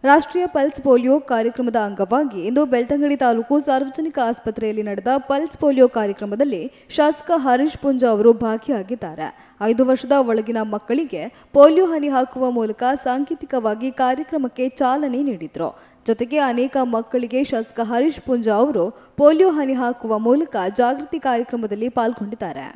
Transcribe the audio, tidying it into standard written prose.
ರಾಷ್ಟ್ರೀಯ pulse polio ಕಾರ್ಯಕ್ರಮದ ಅಂಗವಾಗಿ ಇಂದು ಬೆಳ್ತಂಗಡಿ ತಾಲೂಕು ಸಾರ್ವಜನಿಕ ಆಸ್ಪತ್ರೆಯಲ್ಲಿ ನಡೆದ ಪಲ್ಸ್ ಪೋಲಿಯೋ ಕಾರ್ಯಕ್ರಮದಲ್ಲಿ ಶಾಸಕ ಹರೀಶ್ ಪುಂಜಾ ಅವರು ಭಾಗಿಯಾಗಿದ್ದಾರೆ. 5 ವರ್ಷದ ಒಳಗಿನ ಮಕ್ಕಳಿಗೆ ಪೋಲಿಯೋ ಹನಿ ಹಾಕುವ ಮೂಲಕ ಸಾಂಕೇತಿಕವಾಗಿ ಕಾರ್ಯಕ್ರಮಕ್ಕೆ ಚಾಲನೆ ನೀಡಿದರು. ಜೊತೆಗೆ ಅನೇಕ ಮಕ್ಕಳಿಗೆ ಶಾಸಕ ಹರೀಶ್ ಪುಂಜಾ ಅವರು ಪೋಲಿಯೋ ಹನಿ ಹಾಕುವ ಮೂಲಕ ಜಾಗೃತಿ ಕಾರ್ಯಕ್ರಮದಲ್ಲಿ ಪಾಲ್ಗೊಂಡಿದ್ದಾರೆ.